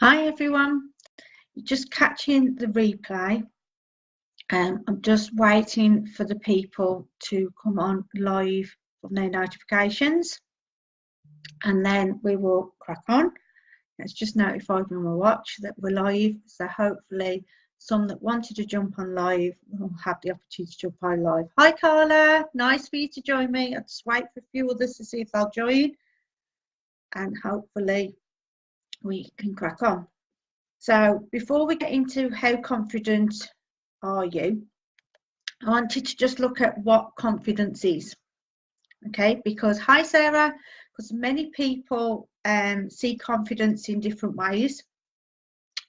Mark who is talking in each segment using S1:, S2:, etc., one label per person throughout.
S1: Hi everyone, just catching the replay. I'm just waiting for the people to come on live from their notifications, and then we will crack on. It's just notified on my watch that we're live, so hopefully some that wanted to jump on live will have the opportunity to jump on live. Hi Carla, nice for you to join me. I'll just wait for a few others to see if they'll join, and hopefully we can crack on. So before we get into how confident are you, I wanted to just look at what confidence is. Okay, because hi Sarah, because many people see confidence in different ways.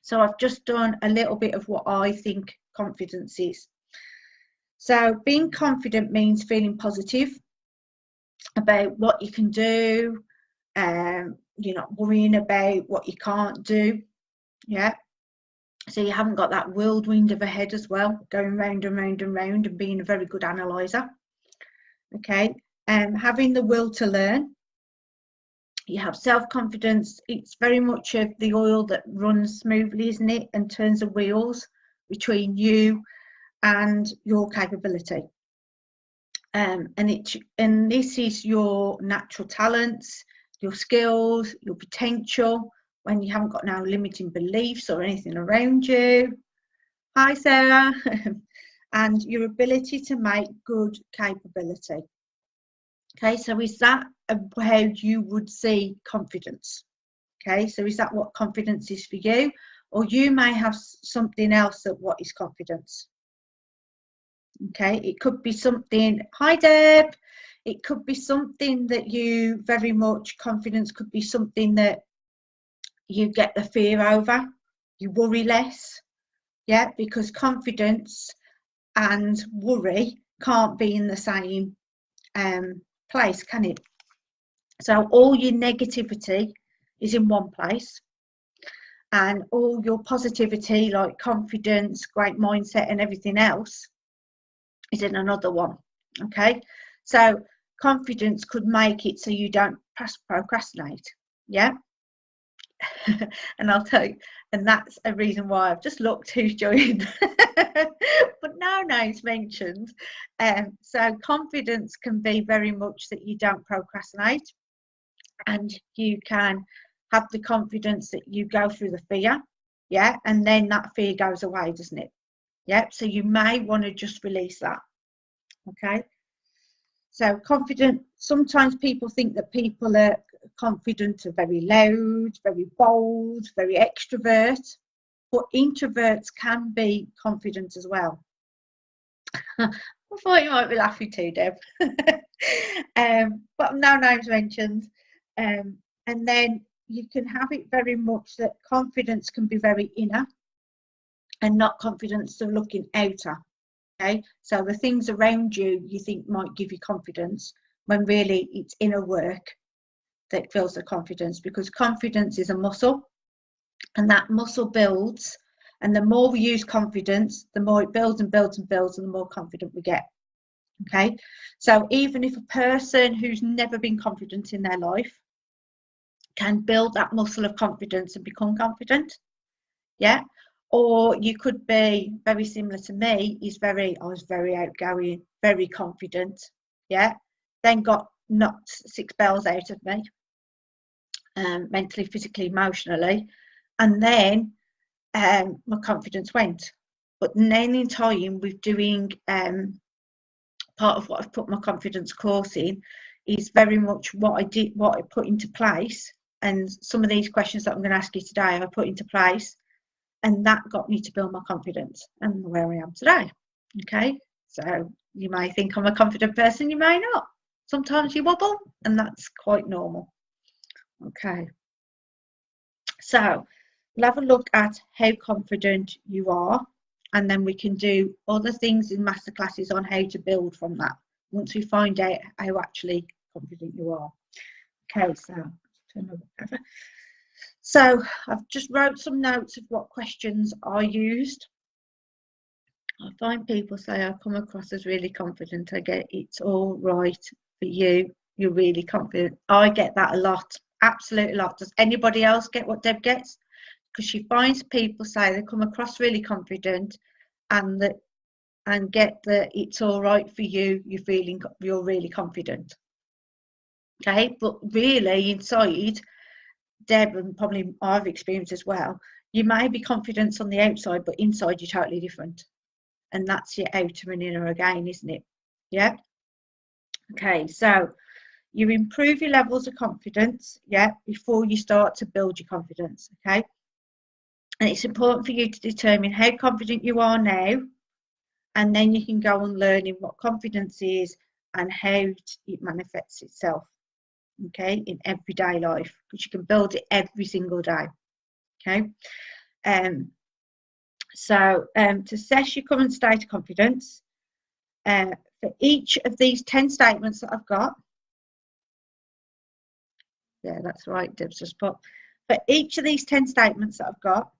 S1: So I've just done a little bit of what I think confidence is. So being confident means feeling positive about what you can do, you're not worrying about what you can't do. Yeah. So you haven't got that whirlwind of a head as well, going round and round and round, and being a very good analyzer. Okay, having the will to learn. You have self-confidence. It's very much of the oil that runs smoothly, isn't it, and turns the wheels between you and your capability. And this is your natural talents, your skills, your potential, when you haven't got no limiting beliefs or anything around you. Hi Sarah. And your ability to make good capability. Okay, so is that how you would see confidence? Okay, so is that what confidence is for you? Or you may have something else that what is confidence? Okay, it could be something, hi Deb, it could be something that you very much, confidence could be something that you get the fear over, you worry less, yeah, because confidence and worry can't be in the same place, can it? So all your negativity is in one place, and all your positivity, like confidence, great mindset and everything else, is in another one. Okay, so confidence could make it so you don't procrastinate. Yeah. And I'll tell you, and that's a reason why I've just looked who's joined, but no names mentioned. So confidence can be very much that you don't procrastinate, and you can have the confidence that you go through the fear, yeah, and then that fear goes away, doesn't it? Yeah, so you may want to just release that. Okay, so confident, sometimes people think that people are confident are very loud, very bold, very extrovert, but introverts can be confident as well. I thought you might be laughing too, Deb. But no names mentioned. And then you can have it very much that confidence can be very inner and not confidence of looking outer. Okay, so the things around you you think might give you confidence, when really it's inner work that builds the confidence, because confidence is a muscle, and that muscle builds, and the more we use confidence, the more it builds and builds and builds, and the more confident we get. Okay, so even if a person who's never been confident in their life can build that muscle of confidence and become confident, yeah. Or you could be very similar to me, I was very outgoing, very confident, yeah, then got knocked 6 bells out of me, mentally, physically, emotionally, and then my confidence went. But then in time with doing part of what I've put my confidence course in is very much what I put into place, and some of these questions that I'm going to ask you today I put into place, and that got me to build my confidence and where I am today. Okay, so you may think I'm a confident person, you may not. Sometimes you wobble, and that's quite normal. Okay, so we'll have a look at how confident you are, and then we can do other things in masterclasses on how to build from that once we find out how actually confident you are. Okay, so I've just wrote some notes of what questions I used. I find people say I come across as really confident. I get it's all right for you. You're really confident. I get that a lot, absolutely a lot. Does anybody else get what Deb gets? because she finds people say they come across really confident and get that it's all right for you, you're really confident. Okay, but really inside, Deb, and probably I've experienced as well, you may be confident on the outside, but inside you're totally different. And that's your outer and inner again, isn't it? Yeah. Okay, so you improve your levels of confidence, yeah, before you start to build your confidence, okay? And it's important for you to determine how confident you are now, and then you can go on learning what confidence is and how it manifests itself, okay, in everyday life, because you can build it every single day, okay? So to assess your current state of confidence, for each of these 10 statements that I've got, yeah, that's right, Deb's just put, for each of these 10 statements that I've got,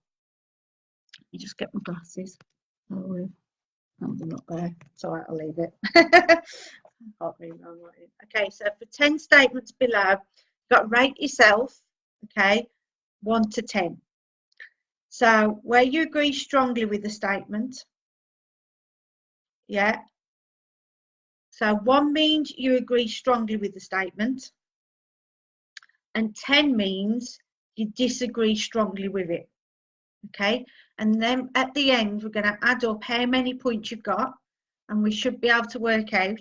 S1: you just get my glasses. Oh, they're not there. It's all right, I'll leave it. Okay, so for 10 statements below, you've got to rate yourself, okay, 1 to 10. So where you agree strongly with the statement, yeah. So 1 means you agree strongly with the statement, and 10 means you disagree strongly with it, okay? And then at the end, we're going to add up how many points you've got, and we should be able to work out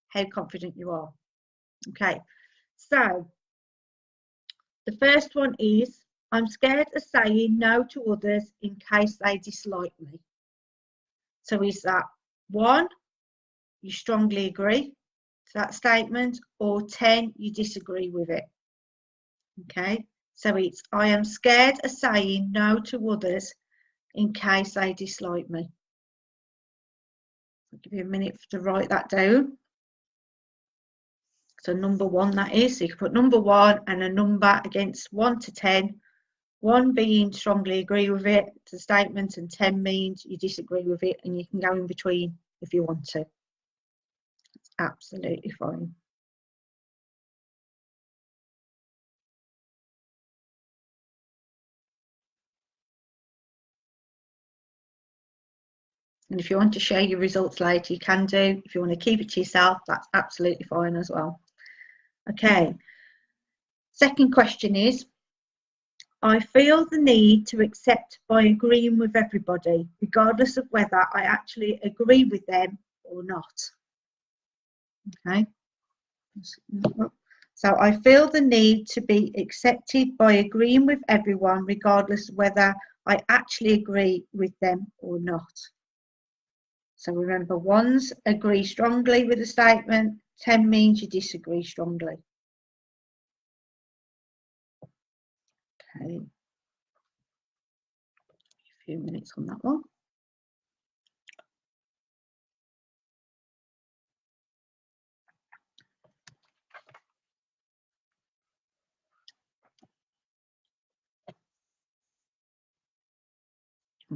S1: how confident you are. Okay, so the first one is, I'm scared of saying no to others in case they dislike me. So is that 1, you strongly agree to that statement, or 10, you disagree with it? Okay, so it's, I am scared of saying no to others in case they dislike me. I'll give you a minute to write that down. So number 1, that is, so you can put number 1 and a number against 1 to 10. 1 being strongly agree with it, to the statement, and 10 means you disagree with it, and you can go in between if you want to. It's absolutely fine. And if you want to share your results later, you can do. If you want to keep it to yourself, that's absolutely fine as well. Okay. Second question is, I feel the need to accept by agreeing with everybody, regardless of whether I actually agree with them or not. Okay. So I feel the need to be accepted by agreeing with everyone, regardless of whether I actually agree with them or not. So remember, 1's agree strongly with the statement, 10 means you disagree strongly. Okay. A few minutes on that one.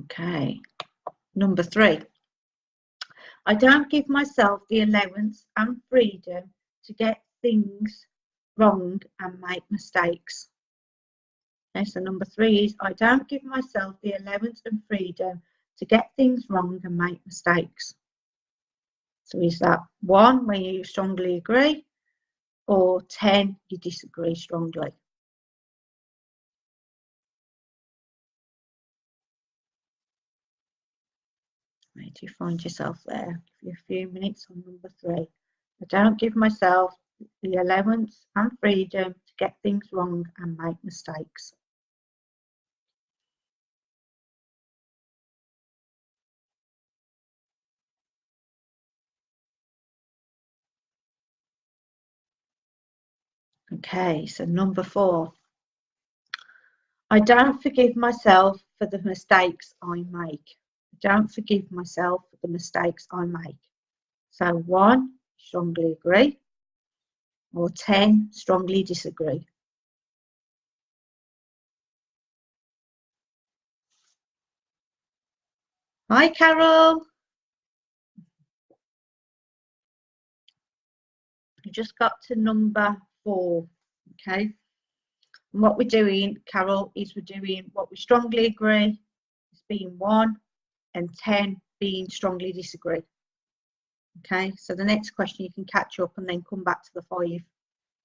S1: Okay. Number 3. I don't give myself the allowance and freedom to get things wrong and make mistakes. Okay, so number 3 is, I don't give myself the allowance and freedom to get things wrong and make mistakes. So is that 1, where you strongly agree, or 10, you disagree strongly? Where do you find yourself there? Give you a few minutes on number 3. I don't give myself the allowance and freedom to get things wrong and make mistakes. Okay, so number 4. I don't forgive myself for the mistakes I make. I don't forgive myself for the mistakes I make. So 1, strongly agree, or 10, strongly disagree. Hi, Carol. You just got to number 4, okay? And what we're doing, Carol, is we're doing what we strongly agree as being 1 and 10 being strongly disagree. Okay, so the next question you can catch up and then come back to the 5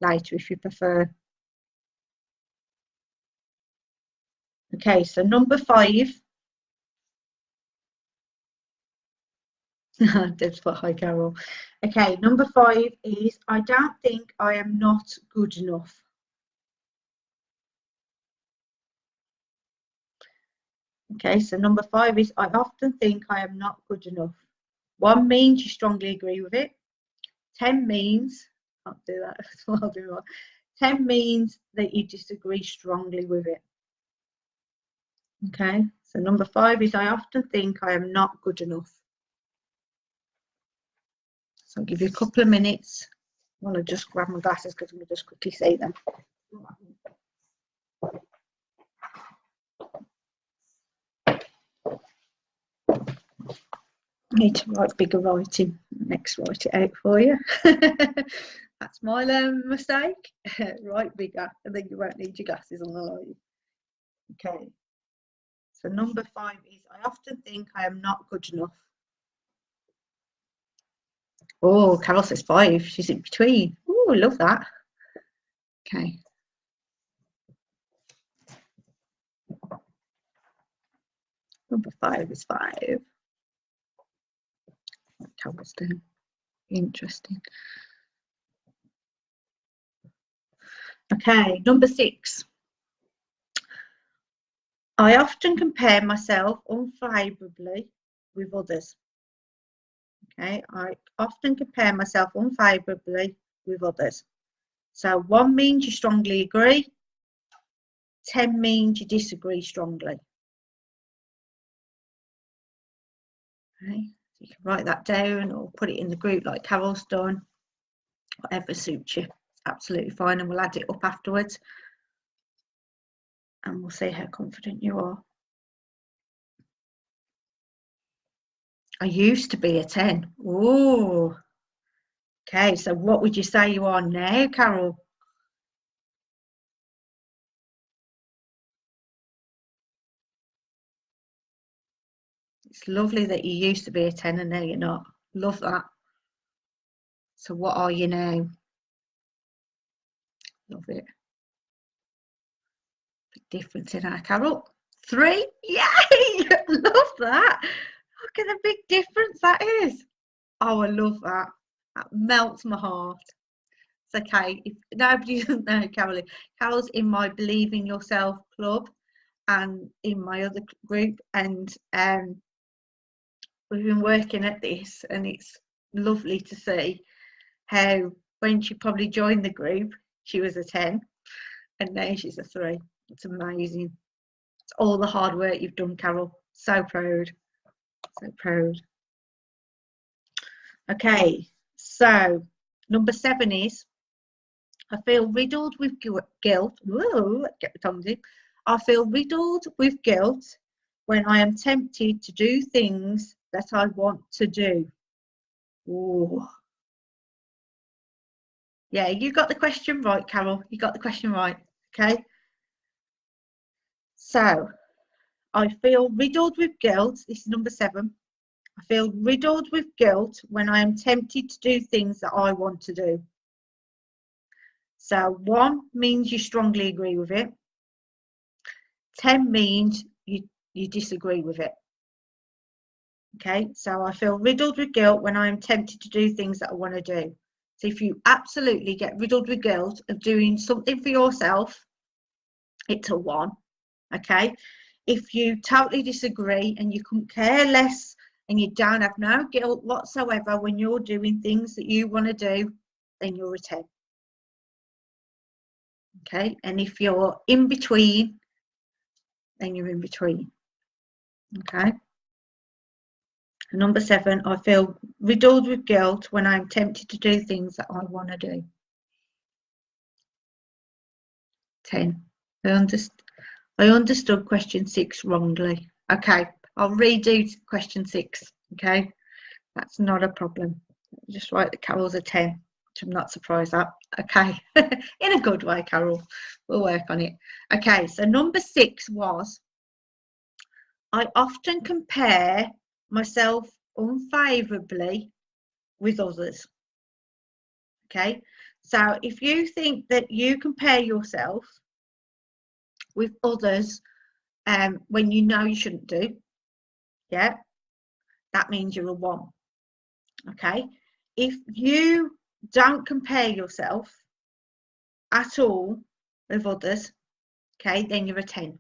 S1: later if you prefer. Okay, so number 5. Deb's put hi, Carol. Okay, number 5 is I don't think I am not good enough. Okay, so number 5 is I often think I am not good enough. 1 means you strongly agree with it. 10 means, can't do that, so I'll do that. 10 means that you disagree strongly with it. Okay, so number 5 is I often think I am not good enough. So I'll give you a couple of minutes while I just grab my glasses because I'm going to just quickly say them. I need to write bigger writing. Next, write it out for you. That's my mistake. Write bigger, and then you won't need your glasses on the live. Okay. So number 5 is I often think I am not good enough. Oh, Carol says 5. She's in between. Oh, I love that. Okay. Number 5 is 5. Carol's doing. Interesting. Okay, number 6. I often compare myself unfavourably with others. Okay, I often compare myself unfavourably with others. So 1 means you strongly agree. 10 means you disagree strongly. Okay, so you can write that down or put it in the group like Carol's done. Whatever suits you, it's absolutely fine, and we'll add it up afterwards. And we'll see how confident you are. I used to be a 10. Oh, okay. So what would you say you are now, Carol? It's lovely that you used to be a 10 and now you're not. Love that. So what are you now? Love it. Big difference in our Carol. 3. Yay! Love that. Look at the big difference that is. Oh, I love that. That melts my heart. It's okay. If nobody doesn't know Carol, Carol's in my Believe in Yourself club and in my other group, and we've been working at this, and it's lovely to see how when she probably joined the group, she was a 10, and now she's a 3. It's amazing. It's all the hard work you've done, Carol. So proud. So proud. Okay, so number 7 is I feel riddled with guilt. Whoa, get the tongue in. I feel riddled with guilt when I am tempted to do things that I want to do. Ooh. Yeah, you got the question right, Carol. You got the question right. Okay. So I feel riddled with guilt. This is number 7. I feel riddled with guilt when I am tempted to do things that I want to do. So 1 means you strongly agree with it. 10 means you disagree with it. Okay, so I feel riddled with guilt when I am tempted to do things that I want to do. So if you absolutely get riddled with guilt of doing something for yourself, it's a 1. Okay, if you totally disagree and you couldn't care less and you don't have no guilt whatsoever when you're doing things that you want to do, then you're a 10. Okay, and if you're in between, then you're in between. Okay. Number 7, I feel riddled with guilt when I'm tempted to do things that I want to do. 10. I understood question 6 wrongly. Okay, I'll redo question 6. Okay, that's not a problem. Just write that Carol's a 10. which I'm not surprised at. Okay, in a good way, Carol. We'll work on it. Okay, so number 6 was, I often compare myself unfavourably with others. Okay, so if you think that you compare yourself with others when you know you shouldn't do, yeah, that means you're a 1. Okay, if you don't compare yourself at all with others, okay, then you're a 10.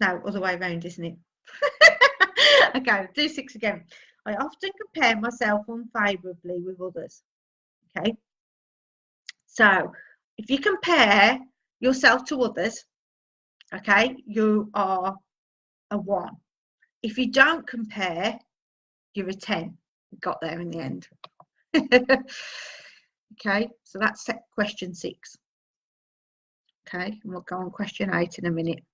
S1: No, other way around, isn't it? Okay, do 6 again. I often compare myself unfavourably with others. Okay, so if you compare yourself to others, okay, you are a 1. If you don't compare, you're a 10. We got there in the end. Okay, so that's question 6. Okay, and we'll go on question 8 in a minute.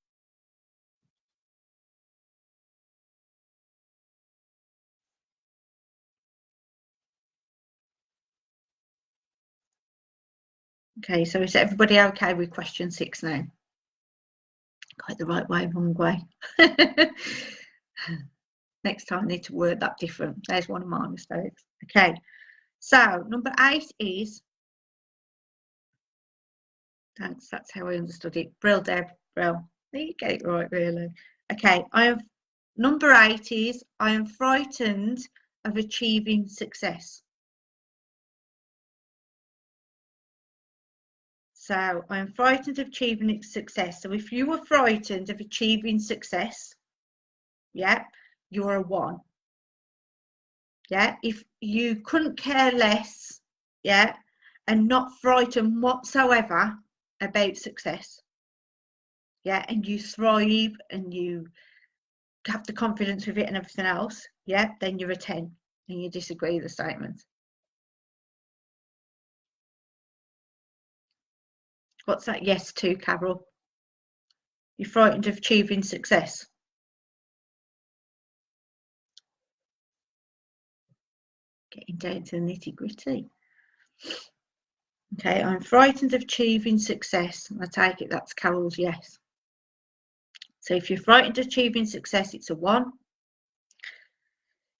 S1: Okay, so is everybody okay with question 6 now? Got it the right way, wrong way. Next time I need to word that different. There's one of my mistakes. Okay, so number 8 is, thanks, that's how I understood it. Brill, Deb, brill. You get it right, really. Okay, number 8 is, I am frightened of achieving success. So I'm frightened of achieving success. So if you were frightened of achieving success, yeah, you're a 1. Yeah, if you couldn't care less, yeah, and not frightened whatsoever about success, yeah, and you thrive and you have the confidence with it and everything else, yeah, then you're a 10 and you disagree with the statement. What's that yes to, Carol? You're frightened of achieving success. Getting down to the nitty-gritty. Okay, I'm frightened of achieving success. I take it that's Carol's yes. So if you're frightened of achieving success, it's a 1.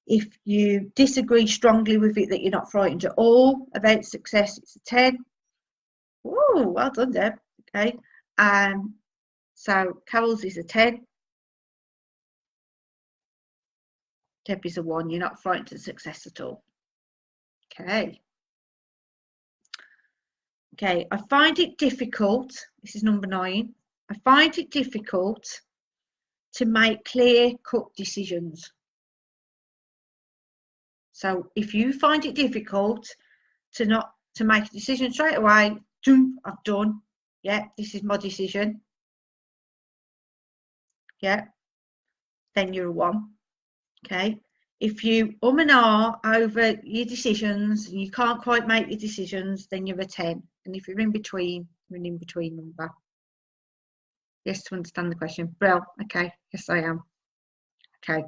S1: If you disagree strongly with it, that you're not frightened at all about success, it's a 10. Ooh, well done, Deb. Okay. So Carol's is a 10. Deb is a 1. You're not frightened of success at all. Okay. Okay, I find it difficult. This is number 9. I find it difficult to make clear-cut decisions. So if you find it difficult to make a decision straight away, I've done. Yeah, this is my decision. Yeah, then you're a 1. Okay. If you and ah over your decisions and you can't quite make your decisions, then you're a 10. And if you're in between, you're an in-between number. Yes, to understand the question. Well, okay. Yes, I am. Okay.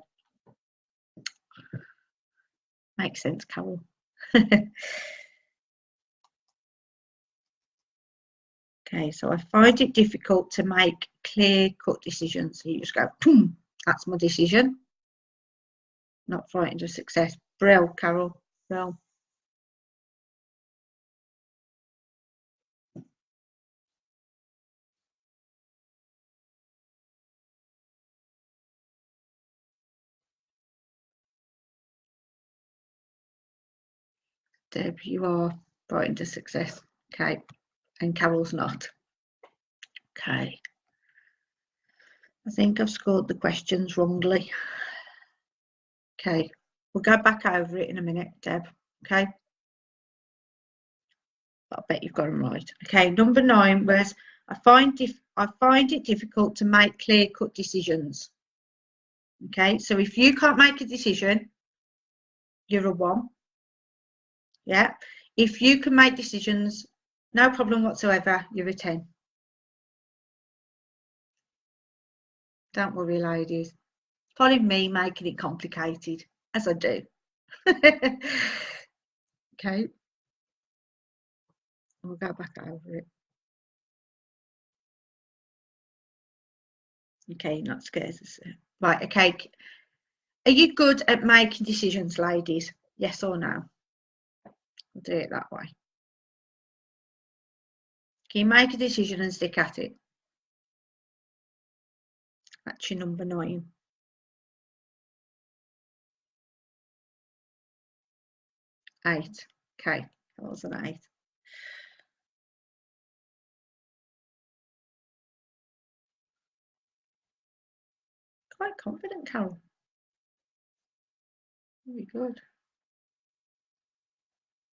S1: Makes sense, Carol. Okay, so I find it difficult to make clear-cut decisions. So you just go, boom, that's my decision. Not frightened of success. Brill, Carol. Brill. Deb, you are frightened of success. Okay, and Carol's not. Okay. I think I've scored the questions wrongly. Okay, we'll go back over it in a minute, Deb. Okay. But I bet you've got them right. Okay, number 9 was I find it difficult to make clear-cut decisions. Okay, so if you can't make a decision, you're a 1. Yeah. If you can make decisions, no problem whatsoever, you're a 10. Don't worry, ladies. Follow me making it complicated, as I do. Okay. We'll go back over it. Okay, not scared. Right, okay. Are you good at making decisions, ladies? Yes or no? We'll do it that way. Can you make a decision and stick at it? That's your number 9. 8. Okay, that was an 8. Quite confident, Carol. Very good.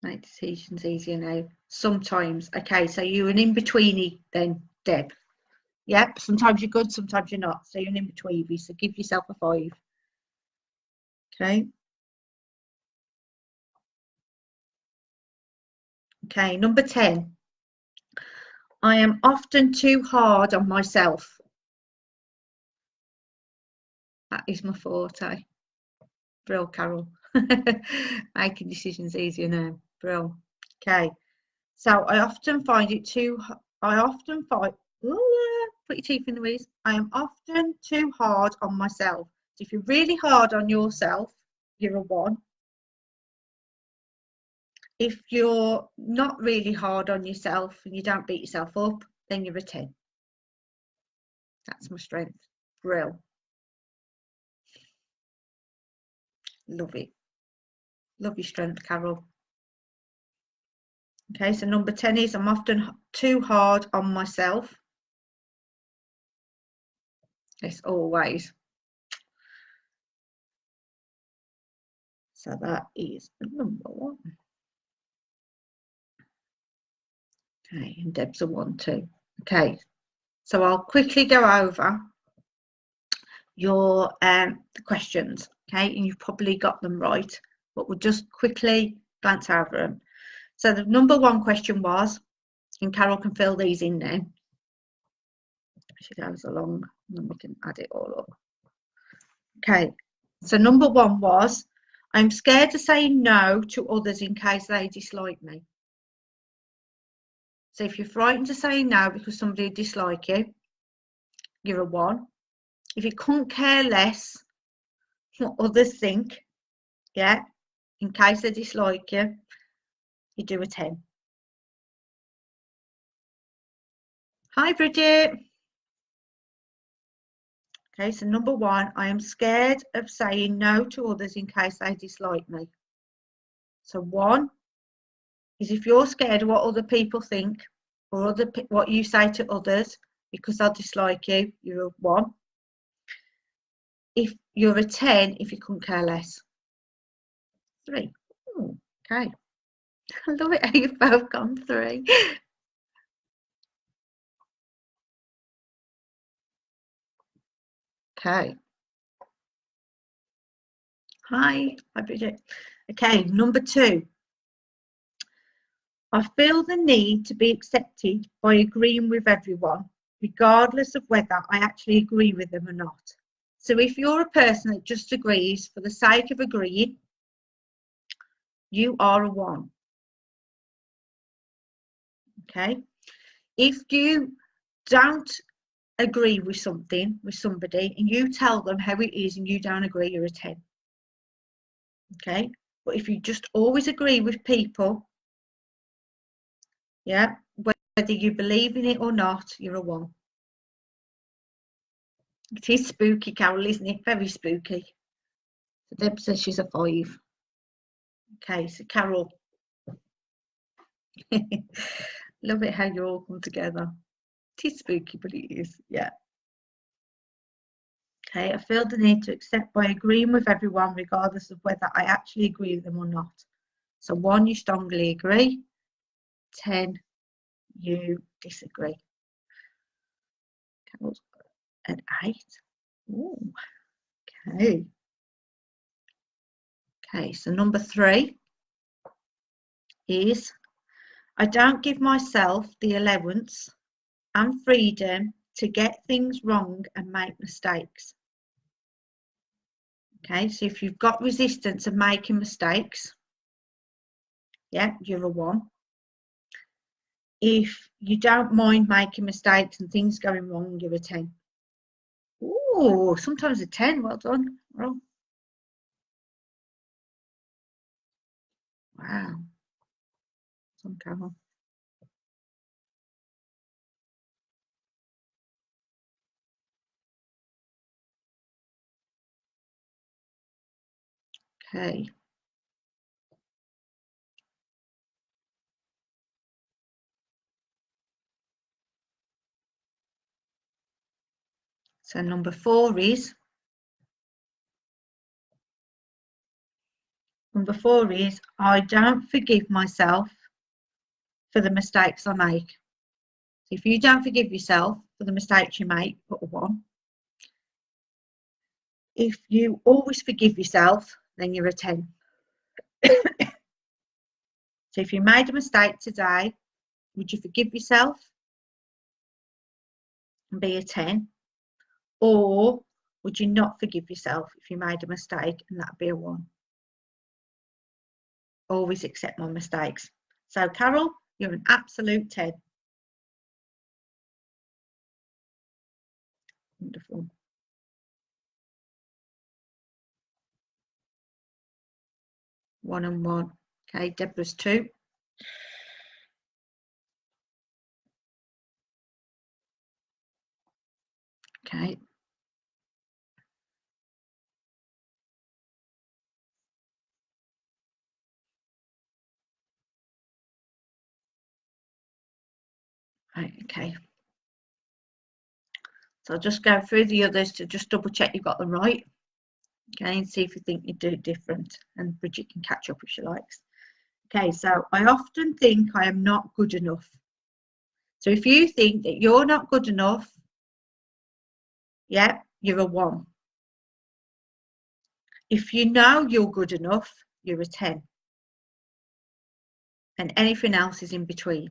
S1: Make decisions easier now. Sometimes. Okay, so you're an in-betweenie then, Deb. Yep, sometimes you're good, sometimes you're not. So you're an in-betweenie, so give yourself a 5. Okay. Okay, number 10. I am often too hard on myself. That is my forte. Brill, Carol. Making decisions easier now. Brill. Okay. So I often find, put your teeth in the wheeze. I am often too hard on myself. So if you're really hard on yourself, you're a 1. If you're not really hard on yourself and you don't beat yourself up, then you're a 10. That's my strength. Brill. Love it. Love your strength, Carol. Okay, so number 10 is I'm often too hard on myself. It's always. So that is number 1. Okay, and Deb's a 1 too. Okay, so I'll quickly go over your the questions. Okay, and you've probably got them right, but we'll just quickly glance over them. So the number 1 question was, and Carol can fill these in now. She goes along, and then we can add it all up. Okay, so number 1 was, I'm scared to say no to others in case they dislike me. So if you're frightened to say no because somebody dislike you, you're a 1. If you couldn't care less what others think, yeah, in case they dislike you, you do a 10. Hi, Bridget. Okay, so number 1, I am scared of saying no to others in case they dislike me. So 1 is if you're scared of what other people think or what you say to others because they'll dislike you, you're a 1. If you're a 10, if you couldn't care less. 3. Ooh, okay. I love it how you've both gone 3. Okay. Hi, Bridget. Okay, number 2. I feel the need to be accepted by agreeing with everyone, regardless of whether I actually agree with them or not. So if you're a person that just agrees for the sake of agreeing, you are a 1. Okay. If you don't agree with something, with somebody, and you tell them how it is and you don't agree, you're a 10. Okay. But if you just always agree with people, yeah, whether you believe in it or not, you're a 1. It is spooky, Carol, isn't it? Very spooky. So Deb says she's a 5. Okay, so Carol. Love it how you all come together. It is spooky, but it is, yeah. Okay, I feel the need to accept by agreeing with everyone, regardless of whether I actually agree with them or not. So 1, you strongly agree. 10, you disagree. Carol's an 8. Ooh, okay. Okay, so number 3 is I don't give myself the allowance and freedom to get things wrong and make mistakes. Okay, so if you've got resistance of making mistakes, yeah, you're a 1. If you don't mind making mistakes and things going wrong, you're a 10. Oh, sometimes a 10. Well done. Well, wow. Some Carol. Okay. So number 4 is I don't forgive myself for the mistakes I make. So if you don't forgive yourself for the mistakes you make, put a 1. If you always forgive yourself, then you're a 10. So if you made a mistake today, would you forgive yourself and be a 10? Or would you not forgive yourself if you made a mistake and that'd be a 1? Always accept my mistakes. So Carol, you're an absolute 10. Wonderful. One and one. Okay, Deborah's 2. Okay. Right, okay. So I'll just go through the others to just double check you got them right. Okay, and see if you think you do it different. And Bridget can catch up if she likes. Okay, so I often think I am not good enough. So if you think that you're not good enough, yeah, you're a 1. If you know you're good enough, you're a 10. And anything else is in between.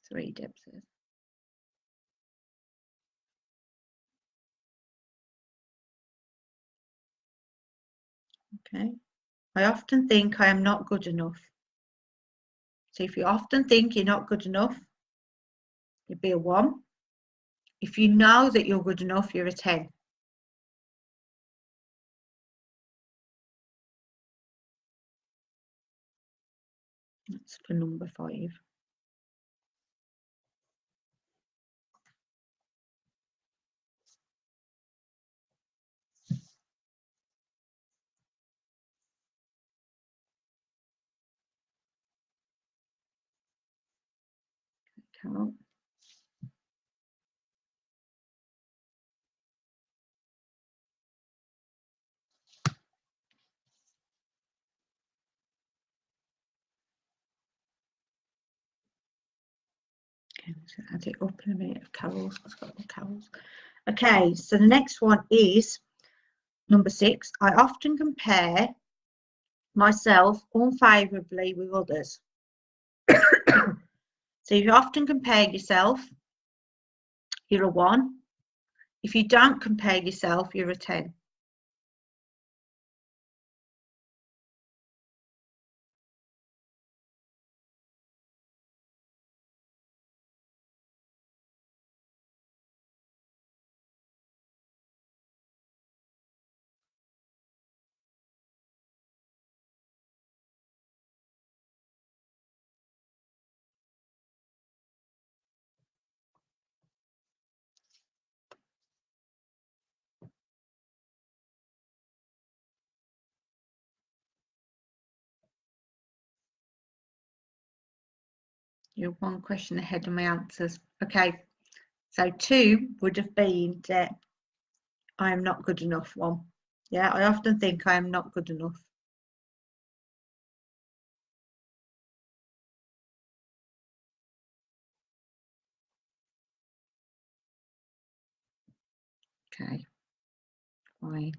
S1: 3, Deb says. Okay. I often think I am not good enough. So if you often think you're not good enough, you'd be a 1. If you know that you're good enough, you're a 10. That's for number 5. Carol. Okay, so add it up in a minute of Carol's. I've got the Carol's. Okay, so the next one is number 6. I often compare myself unfavourably with others. So if you often compare yourself, you're a 1. If you don't compare yourself, you're a 10. You're 1 question ahead of my answers. Okay, so 2 would have been that I am not good enough 1. Yeah, I often think I am not good enough. Okay, fine.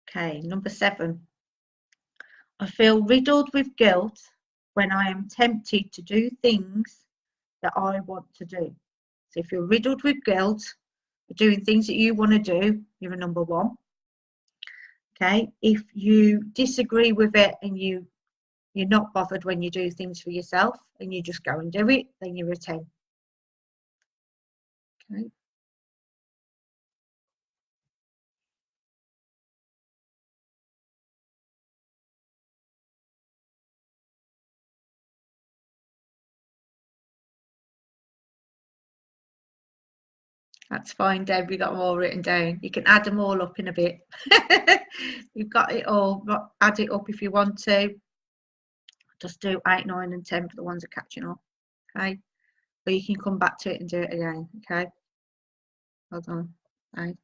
S1: Okay, number 7. I feel riddled with guilt when I am tempted to do things that I want to do. So if you're riddled with guilt for doing things that you want to do, you're a number 1. Okay, if you disagree with it and you're not bothered when you do things for yourself and you just go and do it, then you're a 10. Okay. That's fine, Deb. You got them all written down. You can add them all up in a bit. You've got it all. Add it up if you want to. Just do 8, 9, and 10 for the ones that are catching up. Okay. Or you can come back to it and do it again. Okay. Hold on. 8.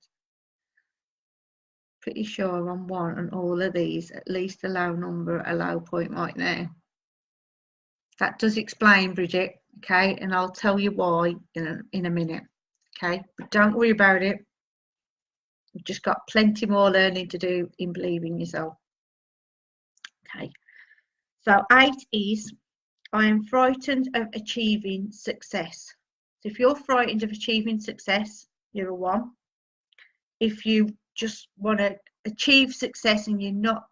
S1: Pretty sure on 1 and all of these, at least a low number, a low point right now. That does explain, Bridget. Okay. And I'll tell you why in a minute. Okay. But don't worry about it. You've just got plenty more learning to do in believing yourself. Okay, so 8 is, I am frightened of achieving success. So if you're frightened of achieving success, you're a 1. If you just want to achieve success and you're not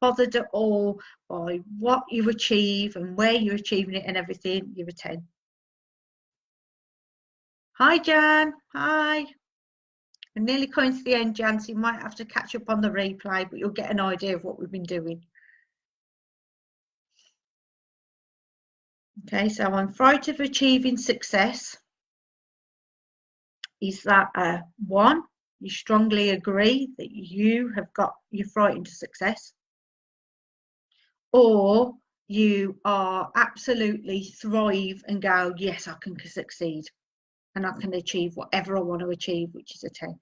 S1: bothered at all by what you achieve and where you're achieving it and everything, you're a 10. Hi, Jan. Hi. I'm nearly coming to the end, Jan, so you might have to catch up on the replay, but you'll get an idea of what we've been doing. Okay, so I'm frightened of achieving success. Is that a 1? You strongly agree that you're frightened of success, or you are absolutely thrive and go, yes, I can succeed and I can achieve whatever I want to achieve, which is a 10.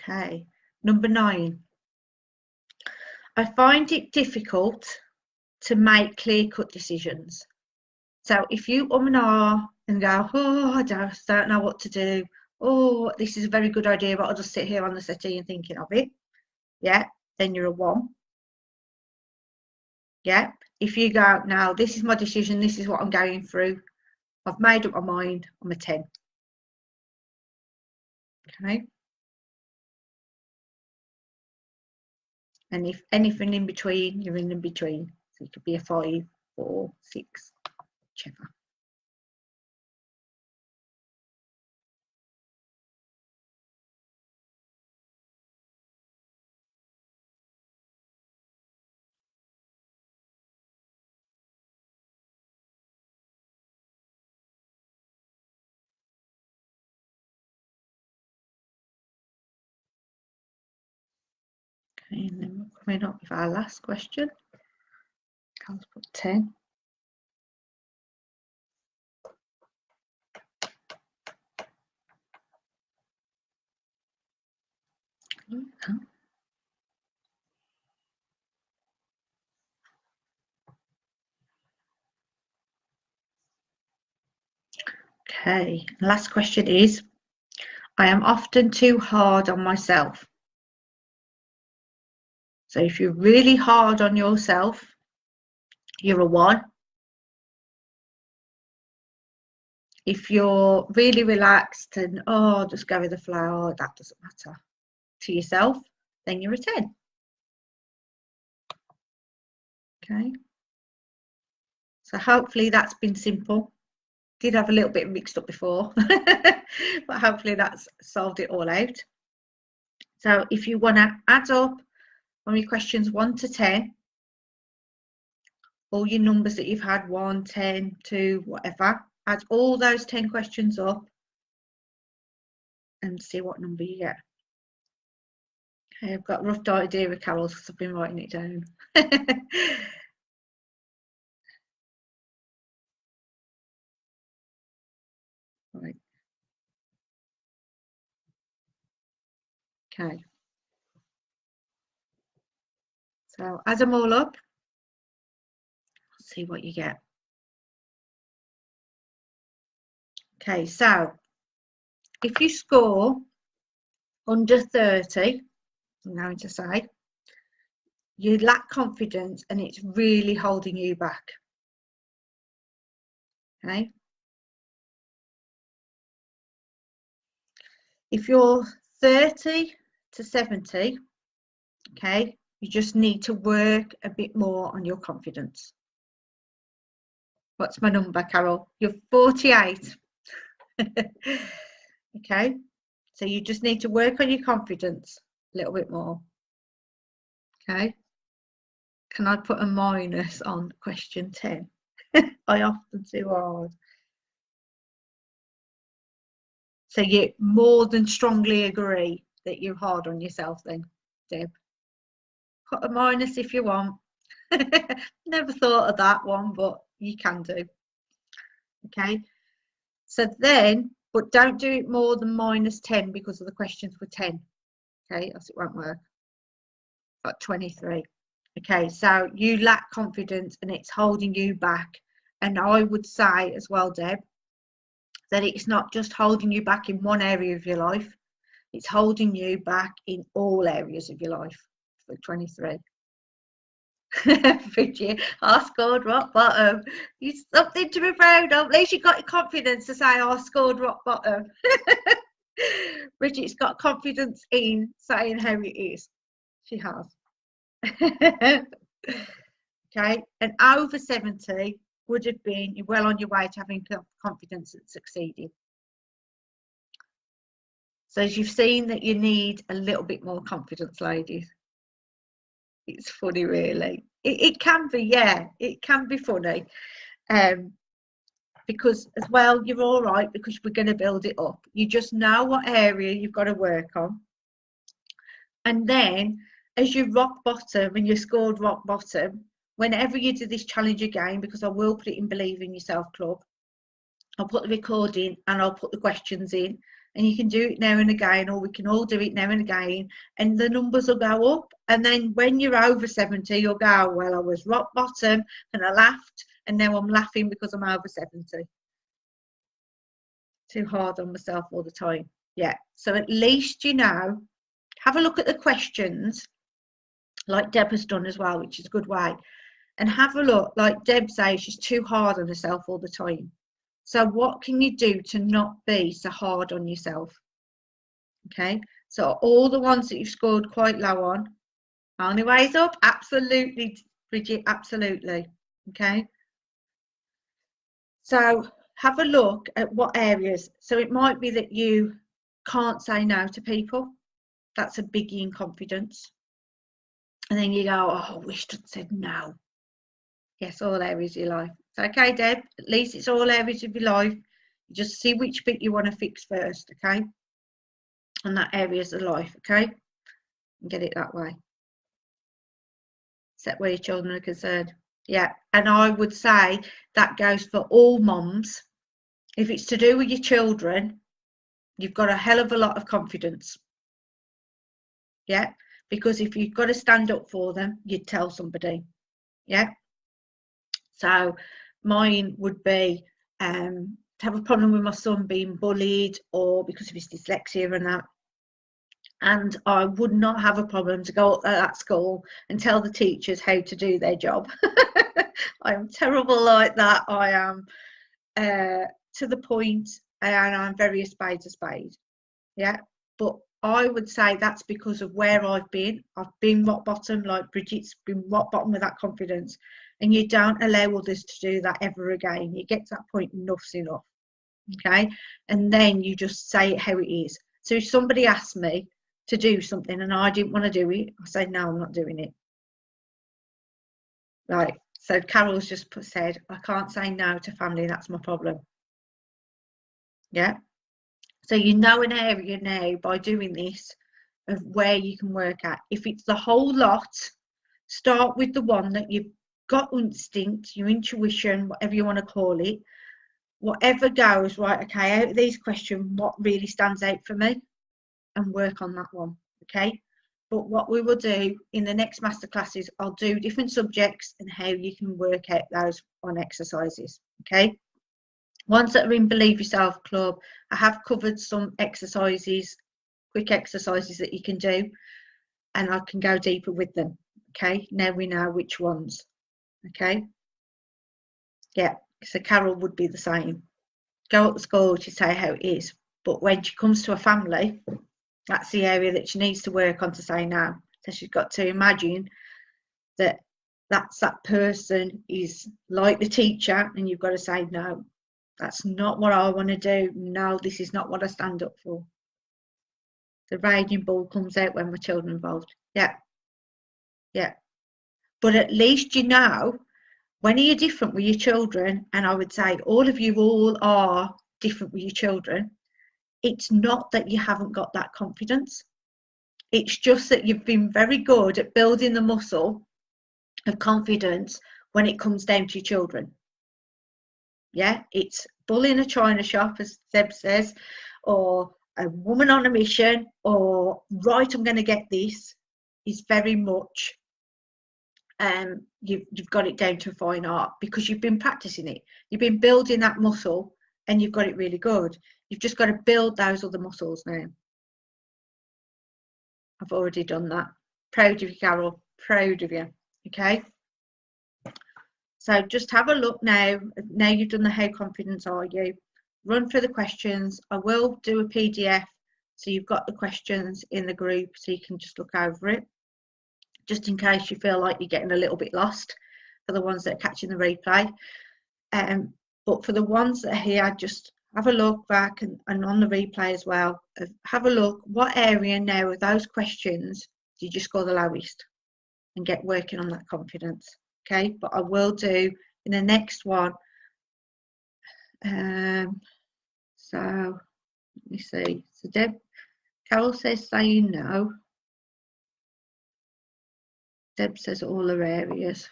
S1: Okay, number 9. I find it difficult to make clear-cut decisions. So if you and ah and go, oh, I don't know what to do. Oh, this is a very good idea, but I'll just sit here on the settee and thinking of it. Yeah, then you're a 1. Yeah, if you go, now this is my decision, this is what I'm going through, I've made up my mind, I'm a 10. Okay. And if anything in between, you're in between. So it could be a 5, 4, 6, whichever. Okay, and then we're coming up with our last question. I'll put 10. Okay, last question is, I am often too hard on myself. So if you're really hard on yourself, you're a 1. If you're really relaxed and, oh, just go with the flow, that doesn't matter to yourself, then you're a 10. Okay. So hopefully that's been simple. Did have a little bit mixed up before, but hopefully that's solved it all out. So if you want to add up on your questions 1 to 10, all your numbers that you've had, 1, 10, 2, whatever, add all those 10 questions up and see what number you get. Okay, I've got a rough idea of Carol's because I've been writing it down. Right. Okay. So add them all up. See what you get. Okay, so if you score under 30, I'm going to say, you lack confidence and it's really holding you back. Okay. If you're 30 to 70, okay, you just need to work a bit more on your confidence. What's my number, Carol? You're 48. Okay, so you just need to work on your confidence a little bit more. Okay, can I put a minus on question 10? I often do hard. So you more than strongly agree that you're hard on yourself then, Deb? Put a minus if you want. Never thought of that one, but you can do. Okay, so then, but don't do it more than minus 10 because of the questions were 10. Okay, else it won't work. Got 23. Okay, so you lack confidence and it's holding you back. And I would say as well, Deb, that it's not just holding you back in one area of your life, it's holding you back in all areas of your life for 23. Bridget, I scored rock bottom. It's something to be proud of. At least you got your confidence to say I scored rock bottom. Bridget's got confidence in saying how it is. She has. Okay, and over 70 would have been you're well on your way to having confidence and succeeding. So as you've seen that you need a little bit more confidence, ladies. It's funny, really. It can be, yeah, it can be funny. Because as well, you're all right because we're going to build it up. You just know what area you've got to work on. And then as you rock bottom and you scored rock bottom, whenever you do this challenge again, because I will put it in Believe in Yourself Club, I'll put the recording and I'll put the questions in, and you can do it now and again, or we can all do it now and again, and the numbers will go up. And then when you're over 70, you'll go, well, I was rock bottom and I laughed, and now I'm laughing because I'm over 70. Too hard on myself all the time. Yeah, so at least you know, have a look at the questions like Deb has done as well, which is a good way, and have a look, like Deb says, she's too hard on herself all the time. So what can you do to not be so hard on yourself? Okay, so all the ones that you've scored quite low on, only ways up? Absolutely, Bridget, absolutely. Okay, so have a look at what areas. So it might be that you can't say no to people. That's a biggie in confidence. And then you go, oh, I wish I'd said no. Yes, all areas of your life. So, okay, Deb, at least it's all areas of your life. You just see which bit you want to fix first, okay? And that areas of life, okay? And get it that way. Except where your children are concerned. Yeah, and I would say that goes for all mums. If it's to do with your children, you've got a hell of a lot of confidence. Yeah, because if you've got to stand up for them, you'd tell somebody. Yeah. So mine would be to have a problem with my son being bullied or because of his dyslexia and that. And I would not have a problem to go up at that school and tell the teachers how to do their job. I am terrible like that. I am to the point, and I'm very a spade. Yeah, but I would say that's because of where I've been. I've been rock bottom, like Bridget's been rock bottom with that confidence. And you don't allow others to do that ever again. You get to that point, enough's enough. Okay, and then you just say it how it is. So if somebody asks me to do something and I didn't want to do it, I say no, I'm not doing it. Right, so Carol's just said I can't say no to family, that's my problem. Yeah, So you know an area now by doing this of where you can work at. If it's the whole lot, start with the one that you've got instinct, your intuition, whatever you want to call it. Whatever goes, right, okay, out of these questions, what really stands out for me, and work on that one, okay? But what we will do in the next masterclass is I'll do different subjects and how you can work out those on exercises, okay? Ones that are in Believe Yourself Club, I have covered some exercises, quick exercises that you can do, and I can go deeper with them, okay? Now we know which ones, okay? Yeah, so Carol would be the same. Go up to school, she say how it is, but when she comes to a family, that's the area that she needs to work on to say no. So she's got to imagine that that person is like the teacher, and you've got to say no. That's not what I want to do. No, this is not what I stand up for. The raging bull comes out when my children are involved. Yeah. Yeah. But at least you know when you're different with your children, and I would say all of you all are different with your children, it's not that you haven't got that confidence. It's just that you've been very good at building the muscle of confidence when it comes down to your children. Yeah, it's bull in a china shop, as Seb says, or a woman on a mission, or right, I'm going to get this, is very much you've got it down to a fine art because you've been practicing it. You've been building that muscle and you've got it really good. You've just got to build those other muscles now. I've already done that. Proud of you, Carol. Proud of you. Okay. So just have a look now. Now you've done the how confident are you. Run through the questions. I will do a PDF so you've got the questions in the group so you can just look over it. Just in case you feel like you're getting a little bit lost for the ones that are catching the replay. But for the ones that are here, just have a look back and on the replay as well. Have a look, what area now of those questions did you score the lowest, and get working on that confidence. Okay, but I will do in the next one. So let me see. So Carol says saying no. Deb says all her areas.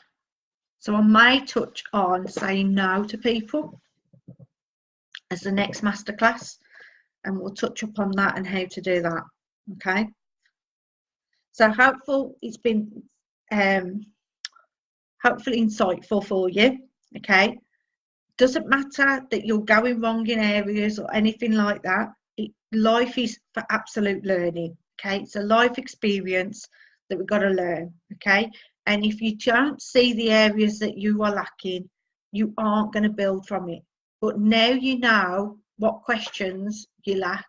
S1: So I may touch on saying no to people as the next masterclass, and we'll touch upon that and how to do that. Okay. So hopefully it's been hopefully insightful for you. Okay. Doesn't matter that you're going wrong in areas or anything like that. Life is for absolute learning. Okay. It's a life experience that we've got to learn. Okay. And if you don't see the areas that you are lacking, you aren't going to build from it. But now you know what questions you lack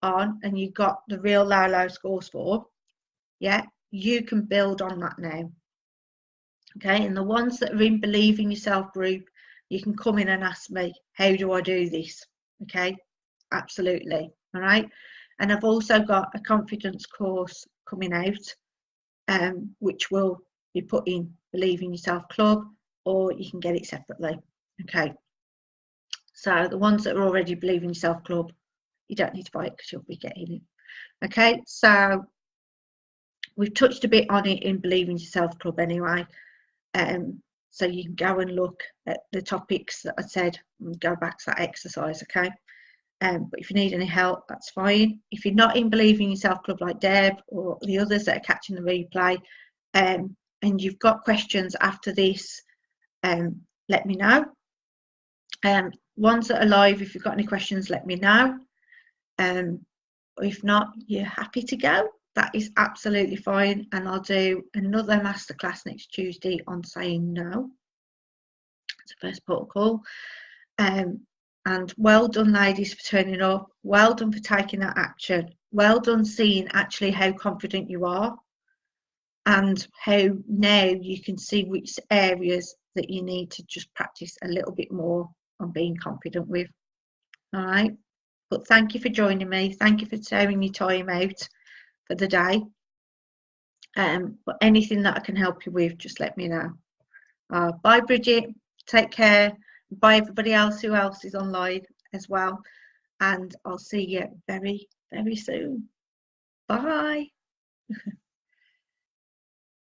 S1: on, and you got the real low scores for. Yeah, you can build on that now. Okay, and the ones that are in Believe in Yourself group, you can come in and ask me, how do I do this? Okay, absolutely. All right. And I've also got a confidence course coming out, which will be put in Believe in Yourself Club, or you can get it separately. Okay. So the ones that are already Believe in Yourself Club, you don't need to buy it because you'll be getting it. Okay. So we've touched a bit on it in Believe in Yourself Club anyway. So you can go and look at the topics that I said and go back to that exercise. Okay. But if you need any help, that's fine. If you're not in Believe in Yourself Club like Deb or the others that are catching the replay, and you've got questions after this, let me know. Ones that are live, if you've got any questions, let me know. If not, you're happy to go, that is absolutely fine. And I'll do another masterclass next Tuesday on saying no. It's the first protocol. And well done, ladies, for turning up. Well done for taking that action. Well done seeing actually how confident you are, and how now you can see which areas that you need to just practice a little bit more on being confident with. All right. But thank you for joining me. Thank you for taking your time out for the day. But anything that I can help you with, just let me know. Bye, Bridget. Take care. Bye, everybody else who else is online as well. and I'll see you very, very soon. Bye.